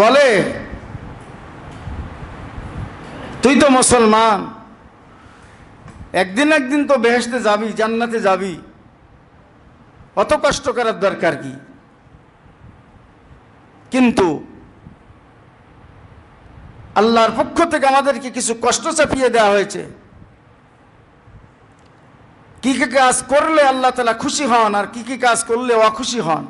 বলে তুই তো মুসলমান, একদিন একদিন তো বেহেশতে যাবি, জান্নাতে যাবি, অত কষ্ট করার দরকার কি? কিন্তু আল্লাহর পক্ষ থেকে আমাদেরকে কিছু কষ্ট চাপিয়ে দেওয়া হয়েছে। কি কি কাজ করলে আল্লাহ তাআলা খুশি হন আর কি কি কাজ করলে অখুশি হন।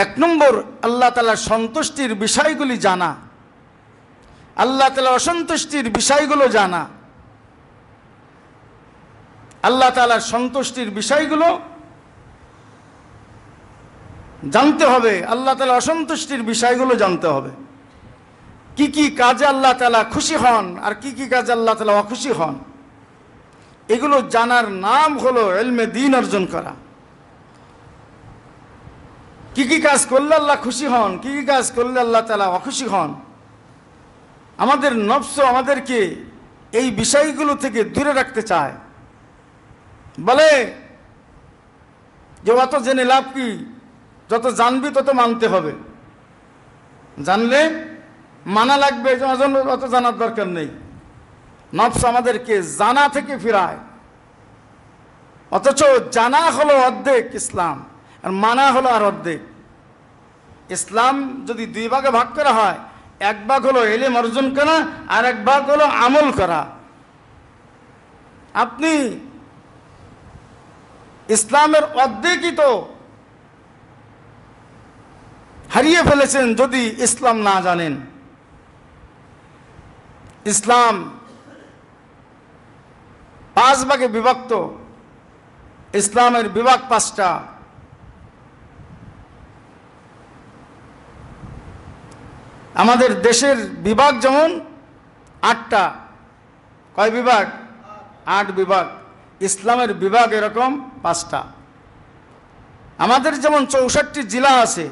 এক নম্বর, আল্লাহ তাআলার সন্তুষ্টির বিষয়গুলি জানা, আল্লাহ তাআলার অসন্তুষ্টির বিষয়গুলো জানা। আল্লাহ তাআলার সন্তুষ্টির বিষয়গুলো জানতে হবে, আল্লাহ তাআলার অসন্তুষ্টির বিষয়গুলো জানতে হবে। কি কি কাজে আল্লাহ তাআলা খুশি হন আর কি কি কাজে আল্লাহ তাআলা অখুশি হন, এগুলো জানার নাম হলো ইলমে দ্বীন অর্জন করা। কি কি কাজ করলে আল্লাহ খুশি হন, কি কি কাজ করলে আল্লাহ তাআলা অখুশি হন। আমাদের নফস আমাদেরকে এই বিষয়গুলো থেকে দূরে রাখতে চায়, বলে যে অত জেনে লাভ কি, যত জানবি তত মানতে হবে, জানলে মানা লাগবে, অত জানার দরকার নেই। নফস আমাদেরকে জানা থেকে ফিরায়, অথচ জানা হলো অর্ধেক ইসলাম আর মানা হলো আর অর্ধেক। ইসলাম যদি দুই ভাগে ভাগ করা হয়, এক ভাগ হলো ইলম অর্জন করা আর এক ভাগ হলো আমল করা। আপনি ইসলামের অর্ধেকই তো হারিয়ে ফেলেছেন যদি ইসলাম না জানেন। ইসলাম 5 ভাগে বিভক্ত, ইসলামের বিভাগ 5টা। আমাদের দেশের বিভাগ যেমন 8টা। কয় বিভাগ? 8 বিভাগ। ইসলামের বিভাগ এরকম 5টা। আমাদের যেমন 64টি জেলা আছে,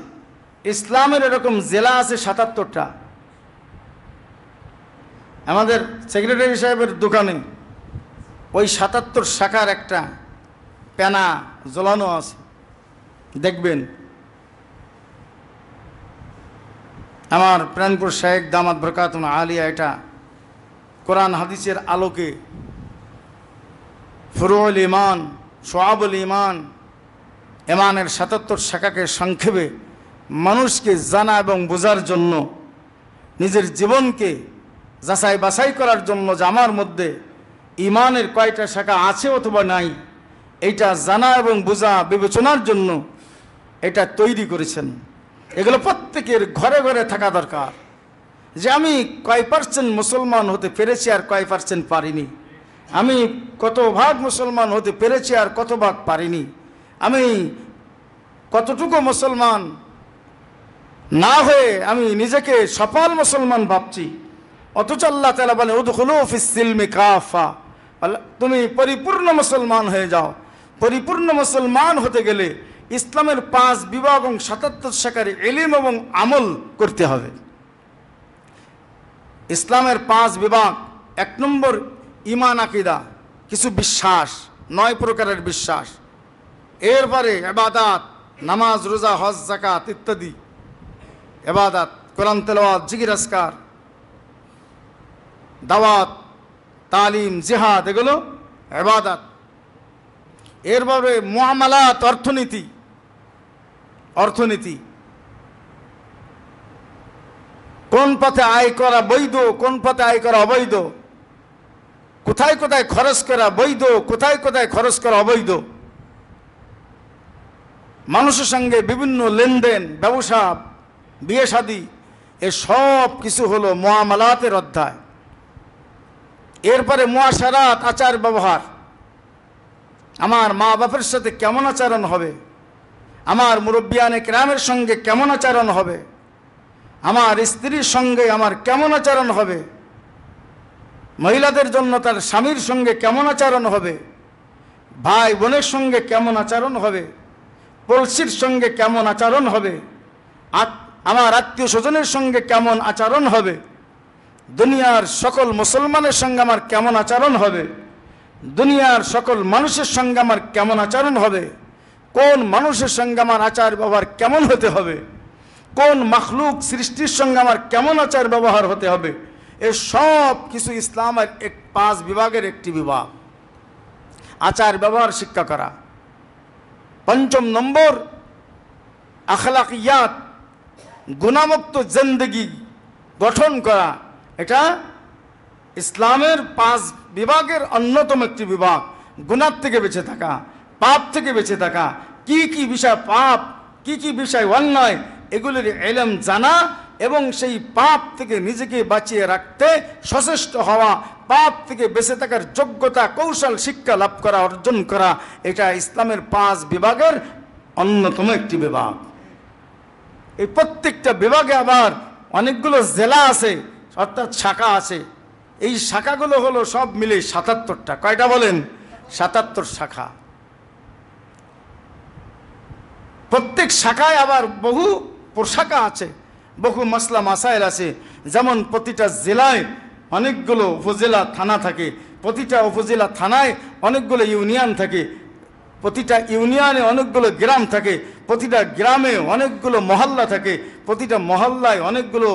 ইসলামের এরকম জেলা আছে 77টা। আমাদের সেক্রেটারি সাহেবের দোকানে ওই 77 শাখার একটা পেনা ঝোলানো আছে, দেখবেন। আমার প্রাণপুর শায়েখ দামাত বরকাতুন আলিয়া এটা কোরআন হাদিসের আলোকে ফুরুউল ঈমান, শুআবুল ঈমান, ঈমানের 77 শাখাকে সংক্ষেপে মানুষকে জানা এবং বোঝার জন্য, নিজের জীবনকে যাচাই বাছাই করার জন্য যে আমার মধ্যে ঈমানের কয়টা শাখা আছে অথবা নাই, এইটা জানা এবং বোঝা বিবেচনার জন্য এটা তৈরি করেছেন। এগুলো প্রত্যেকের ঘরে ঘরে থাকা দরকার, যে আমি কয় % মুসলমান হতে পেরেছি আর কয় % পারিনি, আমি কত ভাগ মুসলমান হতে পেরেছি আর কত ভাগ পারিনি, আমি কতটুকু মুসলমান না হয়ে আমি নিজেকে সফল মুসলমান ভাবছি। অথচ আল্লাহ তাআলা বলে উদখুলু ফিস সিলমি কাফা, তুমি পরিপূর্ণ মুসলমান হয়ে যাও। পরিপূর্ণ মুসলমান হতে গেলে ইসলামের 5 বিভাগ এবং 77 শাখার ইলম এবং আমল করতে হবে। ইসলামের 5 বিভাগ। 1 নম্বর ঈমান আকীদা, কিছু বিশ্বাস, 9 প্রকারের বিশ্বাস। এরপরে ইবাদত, নামাজ, রোজা, হজ, যাকাত ইত্যাদি ইবাদত, কোরআন তেলাওয়াত, জিকির আজকার, দাওয়াত, তালিম, জিহাদ, এগুলো ইবাদত। এরপরে মুআমালাত, অর্থনীতি, অর্থনীতি কোন পথে আয় করা বৈধ, কোন পথে আয় করা অবৈধ, কোথায় কোথায় খরচ করা বৈধ, কোথায় কোথায় খরচ করা অবৈধ, মানুষের সঙ্গে বিভিন্ন লেনদেন, ব্যবসা, বিয়ে শাদী, এ সব কিছু হলো মুআমালাতের অধ্যায়। এরপরে মুআশারাত, আচার ব্যবহার, আমার মা বাপের সাথে কেমন আচরণ হবে, আমার মুরব্বিয়ানে কেরামের সঙ্গে কেমন আচরণ হবে, আমার স্ত্রীর সঙ্গে আমার কেমন আচরণ হবে, মহিলাদের জন্য তার স্বামীর সঙ্গে কেমন আচরণ হবে, ভাই বোনের সঙ্গে কেমন আচরণ হবে, পড়শির সঙ্গে কেমন আচরণ হবে, আমার আত্মীয় স্বজনের সঙ্গে কেমন আচরণ হবে, দুনিয়ার সকল মুসলমানের সঙ্গে আমার কেমন আচরণ হবে, দুনিয়ার সকল মানুষের সঙ্গে আমার কেমন আচরণ হবে, কোন মানুষের সঙ্গে আমার আচার ব্যবহার কেমন হতে হবে, কোন মাখলুক সৃষ্টির সঙ্গে আমার কেমন আচার ব্যবহার হতে হবে, এ সব কিছু ইসলামের 5 বিভাগের একটি বিভাগ, আচার ব্যবহার শিক্ষা করা। 5 নম্বর আখলাকিয়াত, গুনামুক্ত জিন্দেগি গঠন করা। এটা ইসলামের 5 বিভাগের অন্যতম একটি বিভাগ। গুনাহ থেকে বেঁচে থাকা, পাপ থেকে বেঁচে থাকা, কি কি বিষয় পাপ, কি কি বিষয় অন্যায়, এগুলির ইলম জানা এবং সেই পাপ থেকে নিজেকে বাঁচিয়ে রাখতে সচেষ্ট হওয়া, পাপ থেকে বেঁচে থাকার যোগ্যতা, কৌশল, শিক্ষা লাভ করা, অর্জন করা, এটা ইসলামের 5 বিভাগের অন্যতম একটি বিভাগ। এই প্রত্যেকটা বিভাগে আবার অনেকগুলো জেলা আছে, অর্থাৎ শাখা আছে। এই শাখাগুলো হলো সব মিলে 77টা। কয়টা বলেন? 77 শাখা। প্রত্যেক শাখায় আবার বহু প্রশাখা আছে, বহু মাসলা মাসাইল আছে। যেমন প্রতিটা জেলায় অনেকগুলো উপজেলা থানা থাকে, প্রতিটা উপজেলা থানায় অনেকগুলো ইউনিয়ন থাকে, প্রতিটা ইউনিয়নে অনেকগুলো গ্রাম থাকে, প্রতিটা গ্রামে অনেকগুলো মহল্লা থাকে, প্রতিটা মহল্লায় অনেকগুলো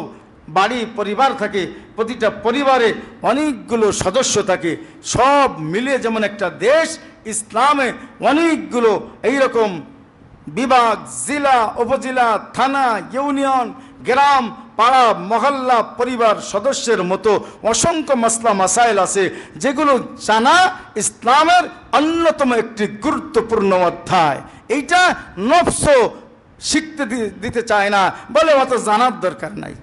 বাড়ি পরিবার থাকে, প্রতিটা পরিবারে অনেকগুলো সদস্য থাকে। সব মিলিয়ে যেমন একটা দেশ, ইসলামে অনেকগুলো এইরকম বিভাগ, জেলা, উপজেলা, থানা, ইউনিয়ন, গ্রাম, পাড়া, মহল্লা, পরিবার সদস্যের মতো অসংখ্য মাসলা মাসাইল আছে, যেগুলো জানা ইসলামের অন্যতম একটি গুরুত্বপূর্ণ অধ্যায়। এইটা নফস শিখতে দিতে চায় না, বলে অত জানার দরকার নাই।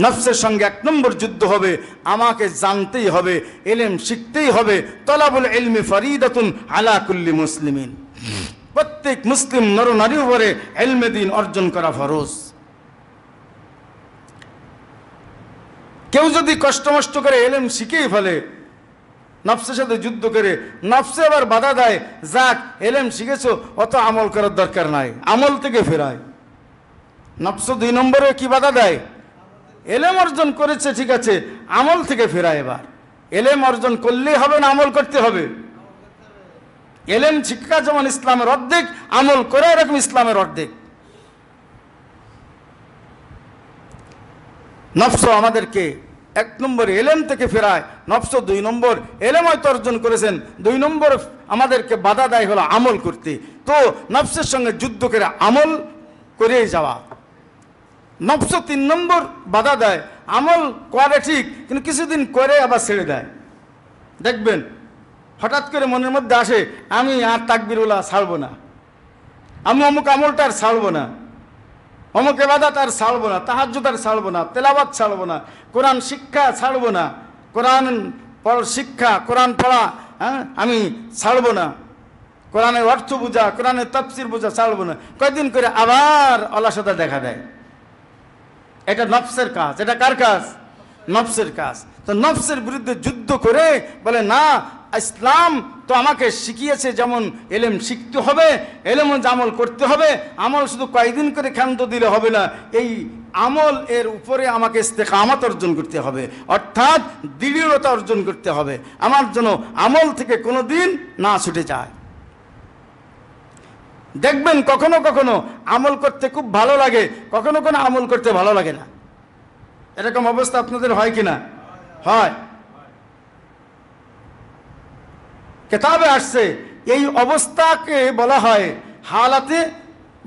নফসের সঙ্গে 1 নম্বর যুদ্ধ হবে, আমাকে জানতেই হবে, ইলম শিখতেই হবে। তলাবুল ইলমি ফরিদাতুন আলা কুল্লি মুসলিমিন, প্রত্যেক মুসলিম নরনারীর উপরে ইলমে দ্বীন অর্জন করা ফরজ। কেউ যদি কষ্ট করে ইলম শিখেই ফেলে, নফসের সাথে যুদ্ধ করে, নফসে আবার বাধা দেয়, যাক ইলম শিখেছো, অত আমল করার দরকার নাই, আমল থেকে ফেরায়। নফস 2 নম্বরে কি বাধা দেয়? ইলম অর্জন করেছে ঠিক আছে, আমল থেকে ফেরায়। এবার ইলম অর্জন করলেই হবে না, আমল করতে হবে। ইলম শিক্ষা যেমন ইসলামের অর্ধেক, আমল করে এরকম ইসলামের অর্ধেক। নফস আমাদেরকে 1 নম্বর ইলম থেকে ফেরায়, নফস 2 নম্বর ইলম হয়তো অর্জন করেছেন, 2 নম্বর আমাদেরকে বাধা দেয় হলো আমল করতে। তো নফসের সঙ্গে যুদ্ধ করে আমল করেই যাওয়া। নফস 3 নম্বর বাধা দেয়, আমল করে ঠিক, কিন্তু কিছুদিন করে আবার ছেড়ে দেয়। দেখবেন হঠাৎ করে মনের মধ্যে আসে, আমি আর তাকবীরুল্লাহ ছাড়বো না, আমি অমুক আমলটা আর ছাড়বো না, অমুক ইবাদত আর ছাড়বো না, তাহাজ্জুদ আর ছাড়বো না, তেলাওয়াত ছাড়বো না, কোরআন শিক্ষা ছাড়বো না, কোরআন শিক্ষা, কোরআন পড়া আমি ছাড়বো না, কোরআনের অর্থ বোঝা, কোরআনের তাফসীর বোঝা ছাড়বো না। কয়েকদিন করে আবার অলসতা দেখা দেয়। এটা নফসের কাজ। এটা কার কাজ? নফসের কাজ। তো নফসের বিরুদ্ধে যুদ্ধ করে বলে না, ইসলাম তো আমাকে শিখিয়েছে যেমন ইলম শিখতে হবে, ইলম আমল করতে হবে, আমল শুধু কয়েকদিন করে ক্ষান্ত দিলে হবে না, এই আমল এর উপরে আমাকে ইস্তেকামত অর্জন করতে হবে, অর্থাৎ দৃঢ়তা অর্জন করতে হবে, আমার যেন আমল থেকে কোনো দিন না ছুটে যায়। দেখবেন কখনো কখনো আমল করতে খুব ভালো লাগে, কখনো কোনো আমল করতে ভালো লাগে না। এরকম অবস্থা আপনাদের হয় কিনা? হয়। কিতাবে আসছে এই অবস্থাকে বলা হয় হালাতে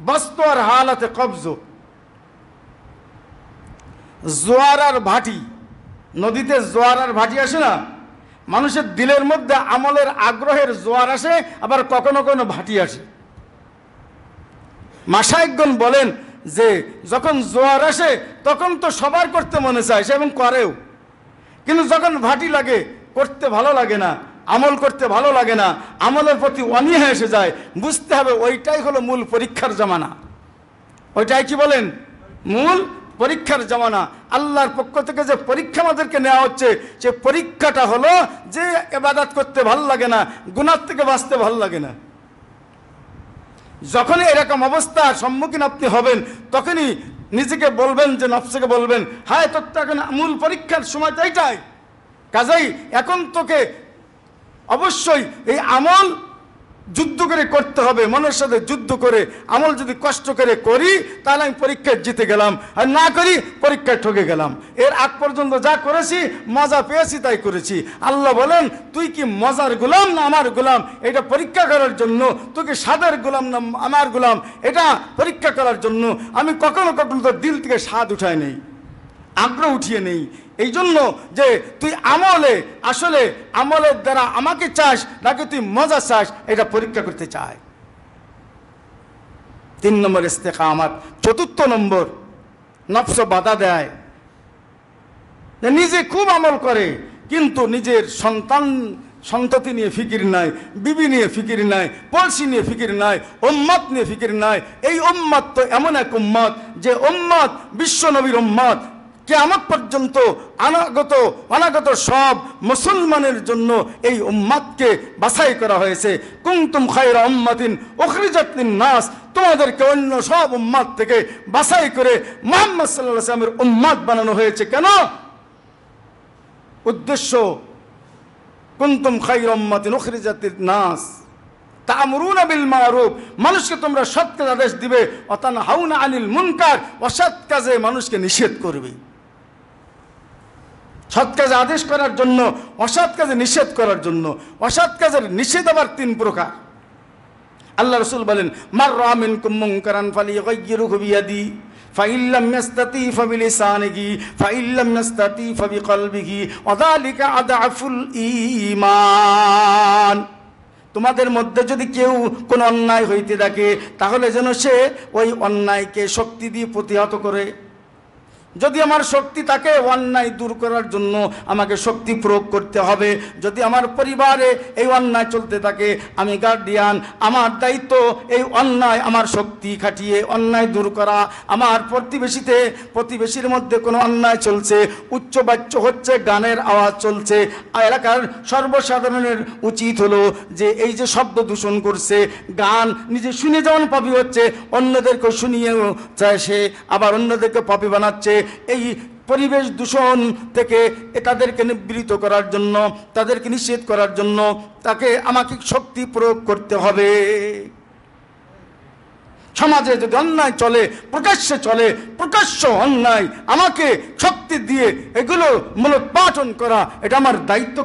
বস্ত আর হালাতে কবজ। জোয়ার আর ভাটি, নদীতে জোয়ার আর ভাটি আসে না, মানুষের দিলের মধ্যে আমলের আগ্রহের জোয়ার আসে, আবার কখনো কোনো ভাটি আসে। মাশায়েখগণ বলেন যে যখন জোয়ার আসে তখন তো সবার করতে মনে চায়, সে এবং করেও, কিন্তু যখন ভাটি লাগে করতে ভালো লাগে না, আমল করতে ভালো লাগে না, আমলের প্রতি অনীহা এসে যায়। বুঝতে হবে ওইটাই হলো মূল পরীক্ষার জামানা। ওইটাই কি বলেন? মূল পরীক্ষার জামানা। আল্লাহর পক্ষ থেকে যে পরীক্ষা আমাদেরকে নেওয়া হচ্ছে, সে পরীক্ষাটা হলো যে ইবাদত করতে ভালো লাগে না, গুনাহ থেকে বাঁচতে ভালো লাগে না। যখনই এরকম অবস্থার সম্মুখীন আপনি হবেন, তখনই নিজেকে বলবেন, যে নফসকে বলবেন, হায় তোর তো এখন মূল পরীক্ষার সময় তো এইটাই, কাজেই এখন তোকে অবশ্যই এই আমল যুদ্ধ করে করতে হবে, মনের সাথে যুদ্ধ করে আমল যদি কষ্ট করে করি তাহলে আমি পরীক্ষায় জিতে গেলাম, আর না করি পরীক্ষায় ঠকে গেলাম। এর আগ পর্যন্ত যা করেছি মজা পেয়েছি তাই করেছি। আল্লাহ বলেন তুই কি মজার গোলাম না আমার গোলাম, এটা পরীক্ষা করার জন্য। তুই কি স্বাদের গোলাম না আমার গোলাম, এটা পরীক্ষা করার জন্য। আমি কখনো কখনো তোর দিল থেকে স্বাদ উঠায় নেই, আগ্রহ উঠিয়ে নেই। এই জন্য যে তুই আসলে আমলের দ্বারা আমাকে চাস নাকি তুই মজা চাস, এটা পরীক্ষা করতে চায়। 3 নম্বর ইস্তেকামাত। 4 নম্বর, নফস বাধা দেয়, নিজে খুব আমল করে কিন্তু নিজের সন্ততি নিয়ে ফিকির নাই, বিবি নিয়ে ফিকির নাই, পড়শি নিয়ে ফিকির নাই, উম্মত নিয়ে ফিকির নাই। এই উম্মত তো এমন এক উম্মত যে উম্মত বিশ্ব নবীর উম্মত, কিয়ামত পর্যন্ত অনাগত সব মুসলমানের জন্য এই উম্মতকে বাছাই করা হয়েছে। কুনতুম খায়রা উম্মাতিন উখরিজাত লিন-নাস, তোমাদেরকে অন্য সব উম্মত থেকে বাছাই করে মুহাম্মদ সাল্লাল্লাহু আলাইহি ওয়াসাল্লামের উম্মত বানানো হয়েছে। কেন? উদ্দেশ্য, কুনতুম খায়রা উম্মাতিন উখরিজাত লিন-নাস তা'মুরুনা বিল মা'রুফ, মানুষকে তোমরা সৎ কাজ আদেশ দিবে, ওয়া তানহাউনা আনিল মুনকার, অসৎ কাজে মানুষকে নিষেধ করবে। সৎ কাজে আদেশ করার জন্য, অসৎ কাজে নিষেধ করার জন্য। অসৎ কাজের নিষেধ আবার 3 প্রকার। আল্লাহ রাসূল বলেন মার রাআ মিনকুম মুনকারান ফালিয়ুগাইয়িরহু বিয়াদি ফাইন লাম ইয়াস্তাতি ফাবিলিসানিহি ফাইন লাম ইয়াস্তাতি ফাবিকলবিহি ওয়া যালিকা আদআফুল ঈমান। তোমাদের মধ্যে যদি কেউ কোনো অন্যায় হইতে থাকে তাহলে যেন সে ওই অন্যায়কে শক্তি দিয়ে প্রতিহত করে। যদি আমার শক্তি থাকে অন্যায় দূর করার জন্য আমাকে শক্তি প্রয়োগ করতে হবে। যদি আমার পরিবারে এই অন্যায় চলতে থাকে, আমি গার্ডিয়ান, আমার দায়িত্ব এই অন্যায় আমার শক্তি খাটিয়ে অন্যায় দূর করা। আমার প্রতিবেশীর মধ্যে কোনো অন্যায় চলছে, উচ্চবাচ্য হচ্ছে, গানের আওয়াজ চলছে, এলাকার সর্বসাধারণের উচিত হলো যে এই যে শব্দ দূষণ করছে, গান নিজে শুনে যেমন পাপি হচ্ছে অন্যদেরকে শুনিয়েও চায় সে, আবার অন্যদেরকে পাপি বানাচ্ছে। এই পরিবেশ দূষণ থেকে তাদেরকে নিবৃত করার জন্য, তাদেরকে নিষেধ করার জন্য আমাকে শক্তি প্রয়োগ করতে হবে। সমাজে যদি অন্যায় চলে, প্রকাশ্যে চলে, প্রকাশ্য অন্যায়, আমাকে শক্তি দিয়ে এগুলো মূলোৎপাটন করা, এটা আমার দায়িত্ব।